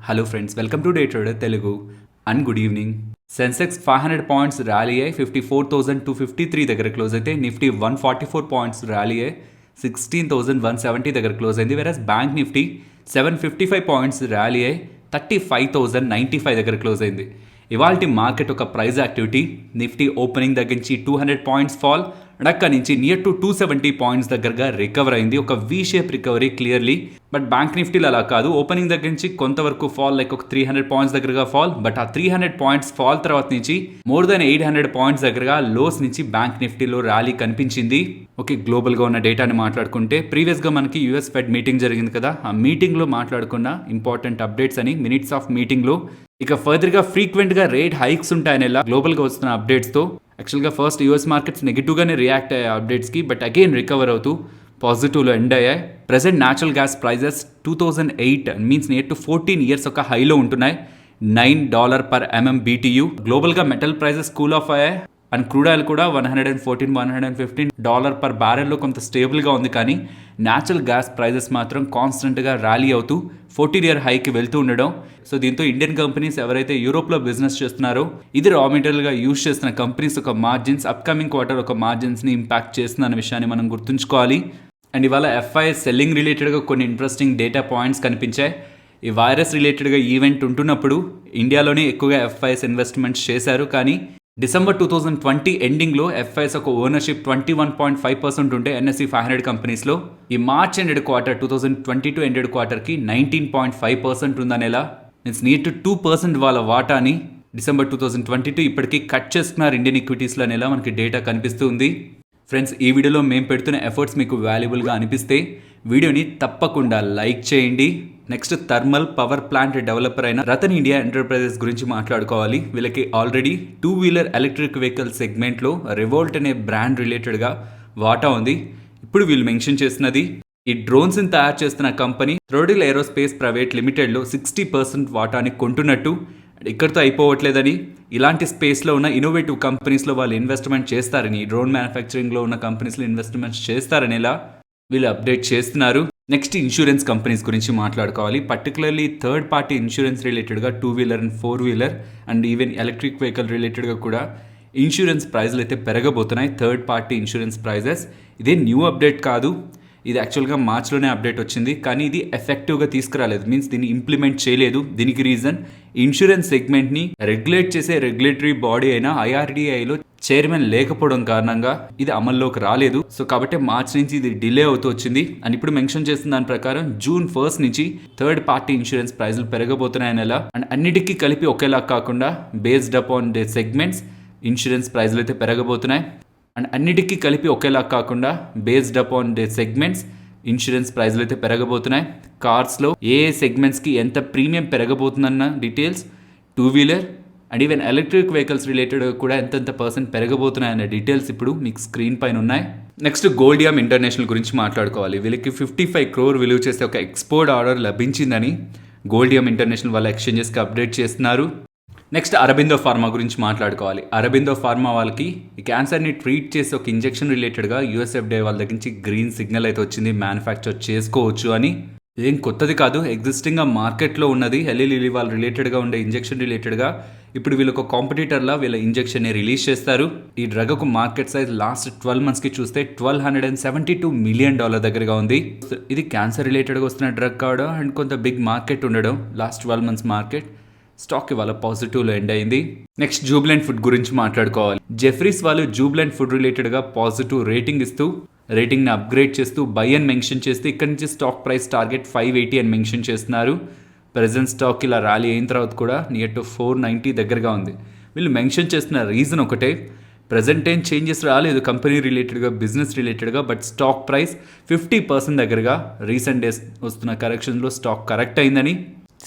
Hello friends, welcome to day trader Telugu and good evening. Sensex 500 points rally అయ్యి 54,253 దగ్గర close అయితే, Nifty 144 points rally అయ్యి 16,170 దగ్గర క్లోజ్ అయింది. వెరస్ బ్యాంక్ నిఫ్టీ 755 పాయింట్స్ ర్యాలీ అయ్యి 35,095 దగ్గర క్లోజ్ అయింది. ఇవాల్టి మార్కెట్ ఒక ప్రైజ్ యాక్టివిటీ. నిఫ్టీ ఓపెనింగ్ దగ్గర నుంచి 200 పాయింట్స్ ఫాల్, అక్కడి నుంచి నియర్ టు 270 పాయింట్స్ దగ్గరగా రికవర్ అయింది. ఒక V shape recovery clearly. But bank నిఫ్టీలో అలా కాదు, ఓపెనింగ్ దగ్గర నుంచి కొంతవరకు ఫాల్, లైక్ ఒక 300 పాయింట్స్ దగ్గరగా ఫాల్. బట్ ఆ 300 పాయింట్స్ ఫాల్ తర్వాత నుంచి మోర్ దెన్ 800 పాయింట్స్ దగ్గరగా లోస్ నుంచి బ్యాంక్ నిఫ్టీలో ర్యాలీ కనిపించింది. ఓకే, గ్లోబల్ గా ఉన్న డేటాని మాట్లాడుకుంటే, ప్రీవియస్ గా మనకి యుఎస్ ఫెడ్ మీటింగ్ జరిగింది కదా, ఆ మీటింగ్ లో మాట్లాడుకున్న ఇంపార్టెంట్ అప్డేట్స్ అని మినిట్స్ ఆఫ్ మీటింగ్ లో, ఇక ఫర్దర్ గా ఫ్రీక్వెంట్ గా రేట్ హైక్స్ ఉంటాయని గ్లోబల్ గా వస్తున్న అప్డేట్స్ తో యాక్చువల్గా ఫస్ట్ యూఎస్ మార్కెట్స్ నెగిటివ్గానే రియాక్ట్ అయ్యాయి అప్డేట్స్కి, బట్ అగైన్ రికవర్ అవుతూ పాజిటివ్లో ఎండ్ అయ్యాయి. Present natural gas prices 2008 means near to 14 years ఒక హైలో ఉంటున్నాయి. $9 per MMBTU. గ్లోబల్గా మెటల్ ప్రైజెస్ కూల్ ఆఫ్ అయ్యాయి అండ్ క్రూడ్ ఆయిల్ కూడా $114-115 per barrel కొంత స్టేబుల్గా ఉంది. కానీ న్యాచురల్ గ్యాస్ ప్రైజెస్ మాత్రం కాన్స్టెంట్గా ర్యాలీ అవుతూ 14-year హైకి వెళ్తూ ఉండడం. సో దీంతో ఇండియన్ కంపెనీస్ ఎవరైతే యూరోప్లో బిజినెస్ చేస్తున్నారో, ఇది రా మెటీరియల్గా యూజ్ చేస్తున్న కంపెనీస్ ఒక మార్జిన్స్ అప్కమింగ్ క్వార్టర్ ఒక మార్జిన్స్ని ఇంపాక్ట్ చేస్తున్న విషయాన్ని మనం గుర్తుంచుకోవాలి. అండ్ ఇవాళ ఎఫ్ఐఎస్ సెల్లింగ్ రిలేటెడ్గా కొన్ని ఇంట్రెస్టింగ్ డేటా పాయింట్స్ కనిపించాయి. ఈ వైరస్ రిలేటెడ్గా ఈవెంట్ ఉంటున్నప్పుడు ఇండియాలోనే ఎక్కువగా ఎఫ్ఐఎస్ ఇన్వెస్ట్మెంట్స్ చేశారు. కానీ డిసెంబర్ 2020 ఎండింగ్లో ఎఫ్ఐఎస్ ఒక ఓనర్షిప్ 21.5% ఉంటే ఎన్ఎస్ఈ 500 కంపెనీస్లో, ఈ మార్చ్ ఎండెడ్ క్వార్టర్ 2022 ఎండెడ్ క్వార్టర్కి 19.5% ఉందనేలా, మీన్స్ నియర్ టు 2% వాళ్ళ వాటాని డిసెంబర్ 2022 ఇప్పటికీ కట్ చేస్తున్నారు ఇండియన్ ఈక్విటీస్లో అనేలా మనకి డేటా కనిపిస్తూ ఉంది. ఫ్రెండ్స్, ఈ వీడియోలో మేము పెడుతున్న ఎఫర్ట్స్ మీకు వాల్యుబుల్గా అనిపిస్తే వీడియోని తప్పకుండా లైక్ చేయండి. Next, thermal power plant developer అయిన రతన్ ఇండియా ఎంటర్ప్రైజెస్ గురించి మాట్లాడుకోవాలి. వీళ్ళకి ఆల్రెడీ 2-wheeler ఎలక్ట్రిక్ వెహికల్ సెగ్మెంట్లో రివోల్ట్ అనే బ్రాండ్ రిలేటెడ్గా వాటా ఉంది. ఇప్పుడు వీళ్ళు మెన్షన్ చేస్తున్నది, ఈ డ్రోన్స్ని తయారు చేస్తున్న కంపెనీ థ్రోడిల్ ఏరోస్పేస్ ప్రైవేట్ లిమిటెడ్లో 60% వాటాని కొంటున్నట్టు. ఇక్కడితో అయిపోవట్లేదని, ఇలాంటి స్పేస్లో ఉన్న ఇన్నోవేటివ్ కంపెనీస్లో వాళ్ళు ఇన్వెస్ట్మెంట్ చేస్తారని, డ్రోన్ మ్యానుఫ్యాక్చరింగ్లో ఉన్న కంపెనీస్లో ఇన్వెస్ట్మెంట్స్ చేస్తారనేలా వీళ్ళు అప్డేట్ చేస్తున్నారు. నెక్స్ట్, ఇన్సూరెన్స్ కంపెనీస్ గురించి మాట్లాడుకోవాలి. పర్టికులర్లీ థర్డ్ పార్టీ ఇన్సూరెన్స్ రిలేటెడ్గా 2-wheeler and 4-wheeler and even electric vehicle రిలేటెడ్గా కూడా ఇన్సూరెన్స్ ప్రైజ్లు అయితే పెరగబోతున్నాయి. థర్డ్ పార్టీ ఇన్సూరెన్స్ ప్రైజెస్ ఇదే న్యూ అప్డేట్ కాదు, ఇది యాక్చువల్గా మార్చ్లోనే అప్డేట్ వచ్చింది. కానీ ఇది ఎఫెక్టివ్గా తీసుకురాలేదు, మీన్స్ దీన్ని ఇంప్లిమెంట్ చేయలేదు. దీనికి రీజన్, ఇన్సూరెన్స్ సెగ్మెంట్ని రెగ్యులేట్ చేసే రెగ్యులేటరీ బాడీ అయిన ఐఆర్డిఐలో చైర్మన్ లేకపోవడం కారణంగా ఇది అమల్లోకి రాలేదు. సో కాబట్టి మార్చ్ నుంచి ఇది డిలే అవుతూ వచ్చింది. అండ్ ఇప్పుడు మెన్షన్ చేసిన దాని ప్రకారం జూన్ 1 నుంచి థర్డ్ పార్టీ ఇన్సూరెన్స్ ప్రైజులు పెరగబోతున్నాయని ఎలా, అండ్ అన్నిటికీ కలిపి ఒకేలా కాకుండా based upon the segments insurance ప్రైజులు అయితే పెరగబోతున్నాయి. అండ్ అన్నిటికీ కలిపి ఒకేలా కాకుండా based upon the segments insurance ప్రైజులు అయితే పెరగబోతున్నాయి. కార్స్లో ఏ సెగ్మెంట్స్కి ఎంత ప్రీమియం పెరగబోతుందన్న details, 2-wheeler and even electric vehicles related కూడా ఎంతెంత % పెరగబోతున్నాయన్న డీటెయిల్స్ ఇప్పుడు మీకు స్క్రీన్ పైన ఉన్నాయి. నెక్స్ట్, గోల్డియామ్ ఇంటర్నేషనల్ గురించి మాట్లాడుకోవాలి. వీళ్ళకి 55 crore విలువ చేసే ఒక ఎక్స్పోర్ట్ ఆర్డర్ లభించిందని గోల్డియామ్ ఇంటర్నేషనల్ వాళ్ళ ఎక్స్చేంజెస్కి అప్డేట్ చేస్తున్నారు. నెక్స్ట్, అరబిందో ఫార్మా గురించి మాట్లాడుకోవాలి. అరబిందో ఫార్మా వాళ్ళకి ఈ క్యాన్సర్ని ట్రీట్ చేసే ఒక ఇంజెక్షన్ రిలేటెడ్గా యూఎస్ఎఫ్డీఏ వాళ్ళ దగ్గర నుంచి గ్రీన్ సిగ్నల్ అయితే వచ్చింది, మ్యానుఫ్యాక్చర్ చేసుకోవచ్చు అని. ఇదేం కొత్తది కాదు, ఎగ్జిస్టింగ్గా మార్కెట్లో ఉన్నది. ఎల్ఈలి వాళ్ళ రిలేటెడ్గా ఉండే ఇంజెక్షన్ రిలేటెడ్గా ఇప్పుడు వీళ్ళొక కాంపిటీటర్లా వీళ్ళ ఇంజెక్షన్ని రిలీజ్ చేస్తారు. ఈ డ్రగ్ ఒక మార్కెట్ సైజ్ లాస్ట్ 12 monthsకి చూస్తే $1,272 million దగ్గరగా ఉంది. ఇది క్యాన్సర్ రిలేటెడ్గా వస్తున్న డ్రగ్ కావడం అండ్ కొంత బిగ్ మార్కెట్ ఉండడం, లాస్ట్ 12 months మార్కెట్ స్టాక్ ఇవాళ పాజిటివ్లో ఎండ్ అయింది. నెక్స్ట్, జూబ్లెంట్ ఫుడ్ గురించి మాట్లాడుకోవాలి. జెఫ్రీస్ వాళ్ళు జూబ్లెంట్ ఫుడ్ రిలేటెడ్గా పాజిటివ్ రేటింగ్ ఇస్తూ, రేటింగ్ని అప్గ్రేడ్ చేస్తూ బై అని మెన్షన్ చేస్తూ ఇక్కడ నుంచి స్టాక్ ప్రైస్ టార్గెట్ 580 అని మెన్షన్ చేస్తున్నారు. ప్రెజెంట్ స్టాక్ ఇలా ర్యాలీ అయిన తర్వాత కూడా నియర్ టు 490 దగ్గరగా ఉంది. వీళ్ళు మెన్షన్ చేస్తున్న రీజన్ ఒకటే, ప్రజెంట్ ఏం చేంజెస్ రాలేదు కంపెనీ రిలేటెడ్గా, బిజినెస్ రిలేటెడ్గా, బట్ స్టాక్ ప్రైస్ 50% దగ్గరగా రీసెంట్ డేస్ వస్తున్న కరెక్షన్లో స్టాక్ కరెక్ట్ అయిందని,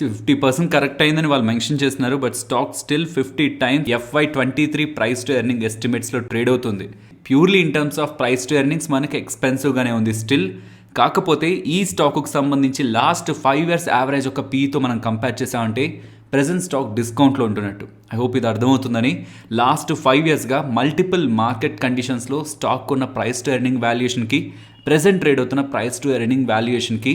50% కరెక్ట్ అయిందని వాళ్ళు మెన్షన్ చేస్తున్నారు. But stock still 50 times FY23 price to earning ఎస్టిమేట్స్లో ట్రేడ్ అవుతుంది. Purely in terms of price to earnings మనకి ఎక్స్పెన్సివ్గానే ఉంది స్టిల్. కాకపోతే ఈ స్టాక్కు సంబంధించి లాస్ట్ 5 years యావరేజ్ ఒక పీతో మనం కంపేర్ చేసామంటే ప్రెజెంట్ స్టాక్ డిస్కౌంట్లో ఉంటున్నట్టు. ఐ హోప్ ఇది అర్థమవుతుందని. లాస్ట్ 5 yearsగా మల్టిపుల్ మార్కెట్ కండిషన్స్లో స్టాక్ ఉన్న ప్రైస్ టు ఎర్నింగ్ వాల్యుయేషన్కి, ప్రెజెంట్ ట్రేడ్ అవుతున్న ప్రైస్ టు ఎర్నింగ్ వాల్యుయేషన్కి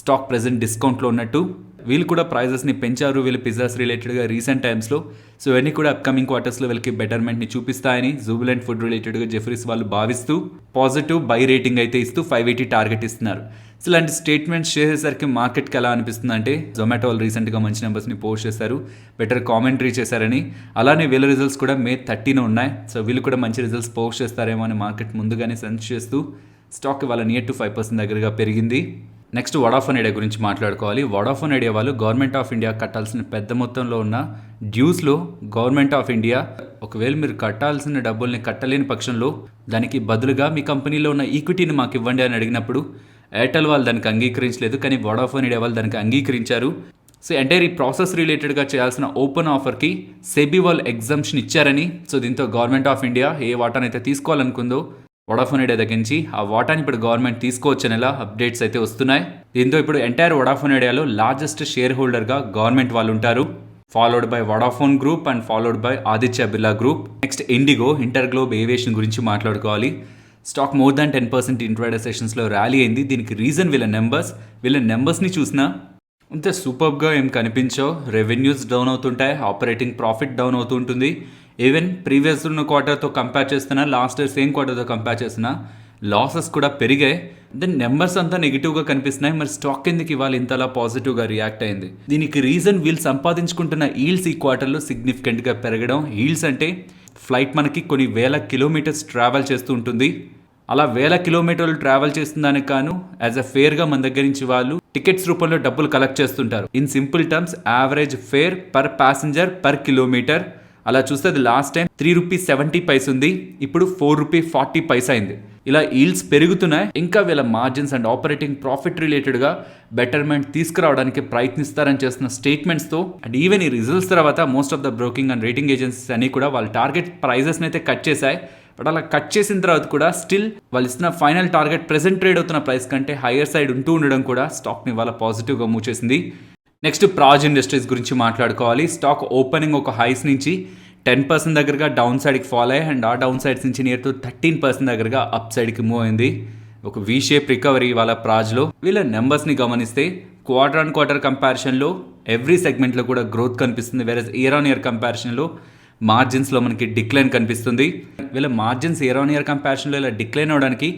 స్టాక్ ప్రెజెంట్ డిస్కౌంట్లో ఉన్నట్టు. వీళ్ళు కూడా ప్రైజెస్ని పెంచారు వీళ్ళు పిజ్జాస్ రిలేటెడ్గా రీసెంట్ టైమ్స్లో. సో ఇవన్నీ కూడా అప్కమింగ్ క్వార్టర్స్లో వీళ్ళకి బెటర్మెంట్ని చూపిస్తాయని జూబిలెంట్ ఫుడ్ రిలేటెడ్గా జెఫ్రీస్ వాళ్ళు భావిస్తూ పాజిటివ్ బై రేటింగ్ అయితే ఇస్తూ 580 టార్గెట్ ఇస్తున్నారు. సో ఇలాంటి స్టేట్మెంట్స్ చేసేసరికి మార్కెట్కి ఎలా అనిపిస్తుంది అంటే జొమాటో వాళ్ళు రీసెంట్గా మంచి నెంబర్స్ని పోస్ట్ చేశారు, బెటర్ కామెంటరీ చేశారని. అలానే వీళ్ళ రిజల్ట్స్ కూడా May 30 ఉన్నాయి. సో వీళ్ళు కూడా మంచి రిజల్ట్స్ పోస్ట్ చేస్తారేమో అని మార్కెట్ ముందుగానే సెన్స్ చేస్తూ స్టాక్ ఇవాళ నియర్ టు 5% దగ్గరగా పెరిగింది. నెక్స్ట్ వడాఫోన్ ఐడియా గురించి మాట్లాడుకోవాలి. వడాఫోన్ ఐడియా వాళ్ళు గవర్నమెంట్ ఆఫ్ ఇండియా కట్టాల్సిన పెద్ద మొత్తంలో ఉన్న డ్యూస్లో గవర్నమెంట్ ఆఫ్ ఇండియా ఒకవేళ మీరు కట్టాల్సిన డబ్బుల్ని కట్టలేని పక్షంలో దానికి బదులుగా మీ కంపెనీలో ఉన్న ఈక్విటీని మాకు ఇవ్వండి అని అడిగినప్పుడు ఎయిర్టెల్ వాళ్ళు దానికి అంగీకరించలేదు, కానీ వడాఫోన్ ఐడియా వాళ్ళు దానికి అంగీకరించారు. సో ఎంటైర్ ఈ ప్రాసెస్ రిలేటెడ్గా చేయాల్సిన ఓపెన్ ఆఫర్కి సెబీ వాళ్ళు ఎగ్జంప్షన్ ఇచ్చారని. సో దీంతో గవర్నమెంట్ ఆఫ్ ఇండియా ఏ వాటానైతే తీసుకోవాలనుకుందో వడాఫోన్ ఐడియా దగ్గర నుంచి ఆ వాటాని ఇప్పుడు గవర్నమెంట్ తీసుకోవచ్చనేలా అప్డేట్స్ అయితే వస్తున్నాయి. దీంతో ఇప్పుడు ఎంటైర్ వడాఫోన్ ఐడియాలో లార్జెస్ట్ షేర్ హోల్డర్గా గవర్నమెంట్ వాళ్ళు ఉంటారు, followed by Vodafone group and followed by Aditya Birla group. Next IndiGo InterGlobe aviation గురించి మాట్లాడుకోవాలి. స్టాక్ మోర్ దాన్ 10% ఇంట్రాడే సెషన్స్లో ర్యాలీ అయింది. దీనికి రీజన్ వీళ్ళ నెంబర్స్ని చూసినా అంతే సూపర్గా ఏం కనిపించవు. రెవెన్యూస్ డౌన్ అవుతుంటాయి, ఆపరేటింగ్ ప్రాఫిట్ డౌన్ అవుతూ ఉంటుంది. ఈవెన్ ప్రీవియస్ ఉన్న క్వార్టర్తో కంపేర్ చేస్తున్నా, లాస్ట్ ఇయర్ సేమ్ క్వార్టర్తో కంపేర్ చేస్తున్నా లాసెస్ కూడా పెరిగాయి. దెన్ నెంబర్స్ అంతా నెగిటివ్గా కనిపిస్తున్నాయి. మరి స్టాక్ ఎందుకు ఇవాళ ఇంతలా పాజిటివ్గా రియాక్ట్ అయింది? దీనికి రీజన్ వీళ్ళు సంపాదించుకుంటున్న ఈల్డ్స్ ఈ క్వార్టర్లో సిగ్నిఫికెంట్గా పెరగడం. ఈల్డ్స్ అంటే ఫ్లైట్ మనకి కొన్ని వేల కిలోమీటర్స్ ట్రావెల్ చేస్తూ ఉంటుంది. అలా వేల కిలోమీటర్లు ట్రావెల్ చేస్తుందానికి కాను యాజ్ అ ఫేర్గా మన దగ్గర నుంచి వాళ్ళు టికెట్స్ రూపంలో డబ్బులు కలెక్ట్ చేస్తుంటారు. In simple terms average fare per passenger per kilometre. అలా చూస్తే అది లాస్ట్ టైం ₹3.70 ఉంది, ఇప్పుడు ₹4.40 అయింది. ఇలా ఈల్డ్స్ పెరుగుతున్నాయి. ఇంకా వీళ్ళ మార్జిన్స్ అండ్ ఆపరేటింగ్ ప్రాఫిట్ రిలేటెడ్గా బెటర్మెంట్ తీసుకురావడానికి ప్రయత్నిస్తారని చేస్తున్న స్టేట్మెంట్స్తో అండ్ ఈవెన్ ఈ రిజల్ట్స్ తర్వాత most of the broking and rating agencies అన్ని కూడా వాళ్ళ టార్గెట్ ప్రైజెస్ని అయితే కట్ చేశాయి. బట్ అలా కట్ చేసిన తర్వాత కూడా స్టిల్ వాళ్ళు ఇస్తున్న ఫైనల్ టార్గెట్ ప్రెసెంట్ ట్రేడ్ అవుతున్న ప్రైస్ కంటే హయ్యర్ సైడ్ ఉంటూ ఉండడం కూడా స్టాక్ని వాళ్ళ పాజిటివ్గా మూవ్ చేసింది. నెక్స్ట్ ప్రాజ్ ఇండస్ట్రీస్ గురించి మాట్లాడుకోవాలి. స్టాక్ ఓపెనింగ్ ఒక హైస్ నుంచి 10% దగ్గరగా డౌన్ సైడ్కి ఫాలో అయ్యి అండ్ ఆ డౌన్ సైడ్స్ నుంచి నియర్ టు 13% దగ్గరగా అప్ సైడ్కి మూవ్ అయింది. ఒక వి షేప్ రికవరీ వాళ్ళ ప్రాజ్లో. వీళ్ళ నెంబర్స్ని గమనిస్తే క్వార్టర్ ఆన్ క్వార్టర్ కంపారిజన్లో ఎవ్రీ సెగ్మెంట్లో కూడా గ్రోత్ కనిపిస్తుంది. వేరే ఇయర్ ఆన్ ఇయర్ కంపారిజన్లో మార్జిన్స్లో మనకి డిక్లైన్ కనిపిస్తుంది. వీళ్ళ మార్జిన్స్ ఇయర్ ఆన్ ఇయర్ కంపారిజన్లో ఇలా డిక్లైన్ అవడానికి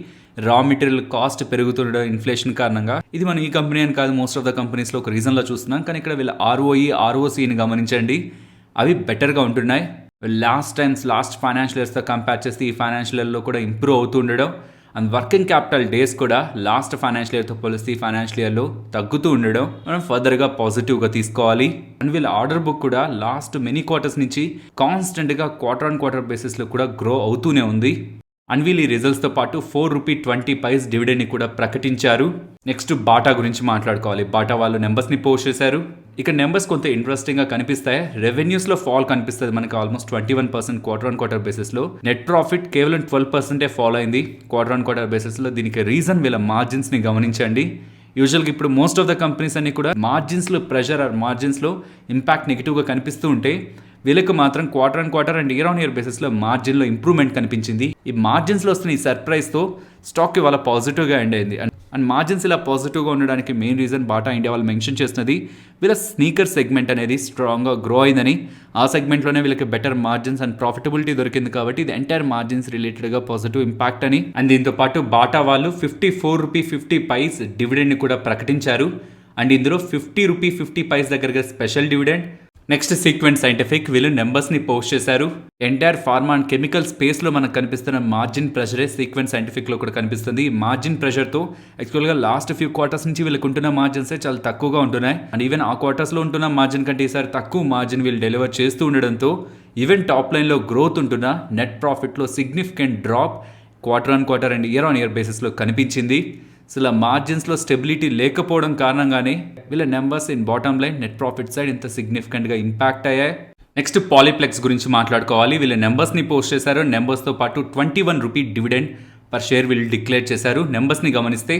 రా మెటీరియల్ కాస్ట్ పెరుగుతుండడం ఇన్ఫ్లేషన్ కారణంగా. ఇది మనం ఈ కంపెనీ అని కాదు, మోస్ట్ ఆఫ్ ద కంపెనీస్లో ఒక రీజన్లో చూస్తున్నాం. కానీ ఇక్కడ వీళ్ళ ROE ROCని గమనించండి, అవి బెటర్గా ఉంటున్నాయి. లాస్ట్ ఫైనాన్షియల్ ఇయర్స్తో కంపేర్ చేస్తే ఈ ఫైనాన్షియల్ ఇయర్లో కూడా ఇంప్రూవ్ అవుతూ ఉండడం అండ్ వర్కింగ్ క్యాపిటల్ డేస్ కూడా లాస్ట్ ఫైనాన్షియల్ ఇయర్తో పోలిస్తే ఈ ఫైనాన్షియల్ ఇయర్లో తగ్గుతూ ఉండడం మనం ఫర్దర్గా పాజిటివ్గా తీసుకోవాలి. అండ్ వీళ్ళ ఆర్డర్ బుక్ కూడా లాస్ట్ మెనీ క్వార్టర్స్ నుంచి కాన్స్టెంట్గా క్వార్టర్ ఆన్ క్వార్టర్ బేసిస్లో కూడా గ్రో అవుతూనే ఉంది. అండ్ వీళ్ళు ఈ రిజల్ట్స్తో పాటు ₹4.20 డివిడెండ్ని కూడా ప్రకటించారు. నెక్స్ట్ బాటా గురించి మాట్లాడుకోవాలి. బాటా వాళ్ళు నెంబర్స్ని పోస్ట్ చేశారు. ఇక్కడ నెంబర్స్ కొంత ఇంట్రెస్టింగ్గా కనిపిస్తాయి. రెవెన్యూస్లో ఫాల్ కనిపిస్తుంది మనకి ఆల్మోస్ట్ 21% క్వార్టర్ ఆన్ క్వార్టర్ బేసిస్లో. నెట్ ప్రాఫిట్ కేవలం 12% ఫాల్ అయింది క్వార్టర్ ఆన్ క్వార్టర్ బేసిస్లో. దీనికి రీజన్ వీళ్ళ మార్జిన్స్ని గమనించండి. యూజువల్గా ఇప్పుడు మోస్ట్ ఆఫ్ ద కంపెనీస్ అన్ని కూడా మార్జిన్స్లో ప్రెషర్ ఆర్ మార్జిన్స్లో ఇంపాక్ట్ నెగిటివ్గా కనిపిస్తూ ఉంటే వీళ్ళకి మాత్రం quarter on quarter and year on year బేసిస్లో మార్జిన్లో ఇంప్రూవ్మెంట్ కనిపించింది. ఈ మార్జిన్స్లో వస్తున్న ఈ సర్ప్రైజ్తో స్టాక్ ఇవాళ పాజిటివ్గా ఎండ్ అయింది. అండ్ మార్జిన్స్ ఇలా పాజిటివ్గా ఉండడానికి మెయిన్ రీజన్ బాటా ఇండియా వాళ్ళు మెన్షన్ చేస్తున్నది వీళ్ళ స్నీకర్ సెగ్మెంట్ అనేది స్ట్రాంగ్గా గ్రో అయిందని. ఆ సెగ్మెంట్లోనే వీళ్ళకి బెటర్ మార్జిన్స్ అండ్ ప్రాఫిటబిలిటీ దొరికింది కాబట్టి ఇది ఎంటైర్ మార్జిన్స్ రిలేటెడ్గా పాజిటివ్ ఇంపాక్ట్ అని. అండ్ దీంతో పాటు బాటా వాళ్ళు ₹54.50 డివిడెండ్ని కూడా ప్రకటించారు. అండ్ ఇందులో ₹50.50 దగ్గరగా special dividend. Next sequent scientific వీళ్ళు నెంబర్స్ని పోస్ట్ చేశారు. ఎంటైర్ ఫార్మా అండ్ కెమికల్ స్పేస్లో మనకు కనిపిస్తున్న మార్జిన్ ప్రెషరే సీక్వెంట్ సైంటిఫిక్లో కూడా కనిపిస్తుంది. మార్జిన్ ప్రెషర్తో యాక్చువల్గా లాస్ట్ ఫ్యూ క్వార్టర్స్ నుంచి వీళ్ళకి ఉంటున్న మార్జిన్సే చాలా తక్కువగా ఉంటున్నాయి. అండ్ ఈవెన్ ఆ క్వార్టర్స్లో ఉంటున్న మార్జిన్ కంటే ఈసారి తక్కువ మార్జిన్ వీళ్ళు డెలివర్ చేస్తూ ఉండడంతో ఈవెన్ టాప్ లైన్లో గ్రోత్ ఉంటున్న నెట్ ప్రాఫిట్లో significant drop quarter on quarter and year on year బేసిస్లో కనిపించింది. సో ఇలా మార్జిన్స్లో స్టెబిలిటీ లేకపోవడం కారణంగానే వీళ్ళ numbers in bottom line net profit side ఇంత సిగ్నిఫికెంట్గా ఇంపాక్ట్ అయ్యాయి. నెక్స్ట్ పాలీప్లెక్స్ గురించి మాట్లాడుకోవాలి. వీళ్ళ నెంబర్స్ని పోస్ట్ చేశారు. నెంబర్స్తో పాటు ₹21 డివిడెండ్ పర్ షేర్ వీళ్ళు డిక్లేర్ చేశారు. నెంబర్స్ని గమనిస్తే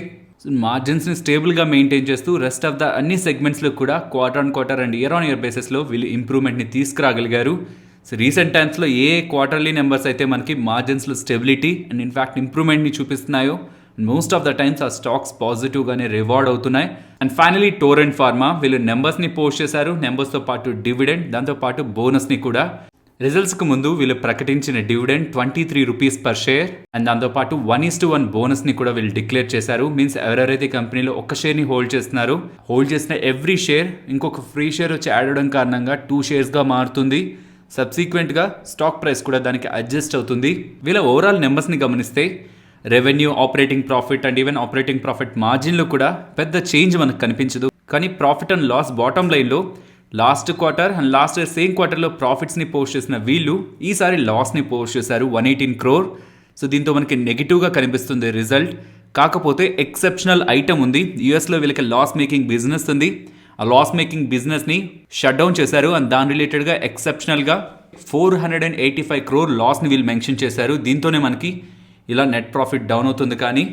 మార్జిన్స్ని స్టేబుల్గా మెయింటైన్ చేస్తూ రెస్ట్ ఆఫ్ ద అన్ని సెగ్మెంట్స్లో కూడా quarter on quarter and year on year బేసిస్లో వీళ్ళు ఇంప్రూవ్మెంట్ని తీసుకురాగలిగారు. సో రీసెంట్ టైమ్స్లో ఏ క్వార్టర్లీ నెంబర్స్ అయితే మనకి మార్జిన్స్లో స్టెబిలిటీ అండ్ ఇన్ఫ్యాక్ట్ ఇంప్రూవ్మెంట్ని చూపిస్తున్నాయో మోస్ట్ ఆఫ్ ద టైమ్స్ ఆ స్టాక్స్ పాజిటివ్గానే రివార్డ్ అవుతున్నాయి. అండ్ ఫైనలీ టోరెంట్ ఫార్మా వీళ్ళు నెంబర్స్ని పోస్ట్ చేశారు, నెంబర్స్తో పాటు డివిడెండ్, దాంతోపాటు బోనస్ని కూడా. రిజల్ట్స్కి ముందు వీళ్ళు ప్రకటించిన dividend 23 rupees per share and దాంతోపాటు 1:1 బోనస్ని కూడా వీళ్ళు డిక్లేర్ చేశారు. మీన్స్ ఎవరెవరైతే కంపెనీలో ఒక షేర్ని హోల్డ్ చేస్తున్నారో హోల్డ్ చేసిన ఎవ్రీ షేర్ ఇంకొక ఫ్రీ షేర్ వచ్చి యాడ్ అవడం కారణంగా 2 షేర్స్గా మారుతుంది. సబ్సీక్వెంట్గా స్టాక్ ప్రైస్ కూడా దానికి అడ్జస్ట్ అవుతుంది. వీళ్ళ ఓవరాల్ నెంబర్స్ని గమనిస్తే revenue, operating profit and even operating profit మార్జిన్లో కూడా పెద్ద చేంజ్ మనకు కనిపించదు. కానీ ప్రాఫిట్ అండ్ లాస్ బాటమ్ లైన్లో last quarter and last year same క్వార్టర్లో ప్రాఫిట్స్ని పోస్ట్ చేసిన వీళ్ళు ఈసారి లాస్ని పోస్ట్ చేశారు 118 crore. సో దీంతో మనకి నెగిటివ్గా కనిపిస్తుంది రిజల్ట్. కాకపోతే ఎక్సెప్షనల్ ఐటమ్ ఉంది. యూఎస్లో వీళ్ళకి లాస్ మేకింగ్ బిజినెస్ ఉంది. ఆ లాస్ మేకింగ్ బిజినెస్ని షట్ డౌన్ చేశారు అండ్ దాని రిలేటెడ్గా ఎక్సెప్షనల్గా 485 crore లాస్ని వీళ్ళు మెన్షన్ చేశారు. దీంతోనే మనకి ఇలా నెట్ ప్రాఫిట్ డౌన్ అవుతుంది. కానీ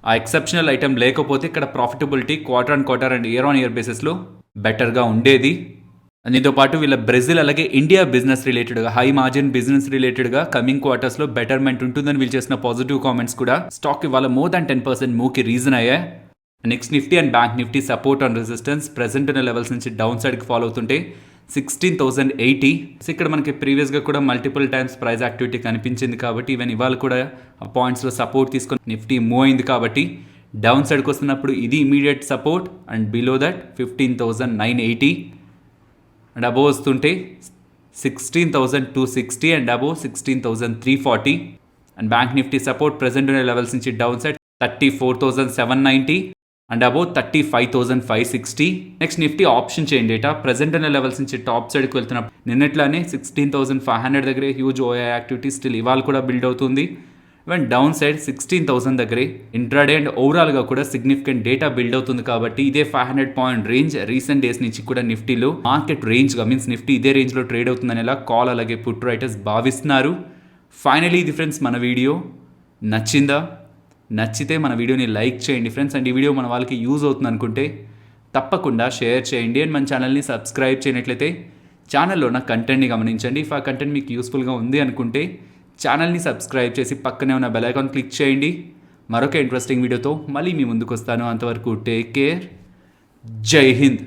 ఆ ఎక్సెప్షనల్ ఐటమ్ లేకపోతే ఇక్కడ profitability quarter and quarter and year on year బేసిస్లో బెటర్గా ఉండేది. దీంతో పాటు వీళ్ళ బ్రెజిల్ అలాగే ఇండియా బిజినెస్ రిలేటెడ్గా హై మార్జిన్ బిజినెస్ రిలేటెడ్గా కమింగ్ క్వార్టర్స్లో బెటర్మెంట్ ఉంటుందని వీళ్ళు చేసిన పాజిటివ్ కామెంట్స్ కూడా స్టాక్ ఇవాళ మోర్ దాన్ 10% మూవ్కి రీజన్ అయ్యాయి. Next Nifty and bank Nifty support and resistance present ఉన్న లెవెల్స్ నుంచి డౌన్ సైడ్కి ఫాలో అవుతుంటే 16,080. ఇక్కడ మనకి ప్రీవియస్గా కూడా మల్టిపుల్ టైమ్స్ ప్రైస్ యాక్టివిటీ కనిపించింది కాబట్టి ఈవెన్ ఇవాళ కూడా ఆ పాయింట్స్లో సపోర్ట్ తీసుకొని నిఫ్టీ మూవ్ అయింది కాబట్టి డౌన్ సైడ్కి వస్తున్నప్పుడు ఇది immediate support and below that 15,980 and above వస్తుంటే 16,260 and above 16,340. And bank Nifty support present ఉన్న లెవెల్స్ నుంచి down side 34,790 and above 35,560. Next Nifty option chain data present ఉన్న లెవెల్స్ నుంచి టాప్ సైడ్కి వెళ్తున్నప్పుడు నిన్నట్లానే 16,500 దగ్గరే హ్యూజ్ ఓఐ యాక్టివిటీ స్టిల్ ఇవాళ కూడా బిల్డ్ అవుతుంది. ఈవెన్ డౌన్ సైడ్ 16,000 దగ్గరే ఇంట్రాడే అండ్ ఓవరాల్గా కూడా సిగ్నిఫికెంట్ డేటా బిల్డ్ అవుతుంది కాబట్టి ఇదే 500 పాయింట్ రేంజ్ రీసెంట్ డేస్ నుంచి కూడా నిఫ్టీలో మార్కెట్ రేంజ్గా మీన్స్ నిఫ్టీ ఇదే రేంజ్లో ట్రేడ్ అవుతుందనేలా కాల్ అలాగే పుట్ రైటర్స్ భావిస్తున్నారు. ఫైనలీ ఇది ఫ్రెండ్స్ మన వీడియో నచ్చిందా? నచ్చితే మన వీడియోని లైక్ చేయండి ఫ్రెండ్స్. అండ్ ఈ వీడియో మన వాళ్ళకి యూజ్ అవుతుంది అనుకుంటే తప్పకుండా షేర్ చేయండి. అండ్ మన ఛానల్ని సబ్స్క్రైబ్ చేయనట్లయితే ఛానల్లో ఉన్న కంటెంట్ని గమనించండి. ఇఫ్ ఆ కంటెంట్ మీకు యూస్ఫుల్గా ఉంది అనుకుంటే ఛానల్ని సబ్స్క్రైబ్ చేసి పక్కనే ఉన్న బెల్ ఐకాన్ క్లిక్ చేయండి. మరొక ఇంట్రెస్టింగ్ వీడియోతో మళ్ళీ మీ ముందుకు వస్తాను. అంతవరకు టేక్ కేర్. జై హింద్.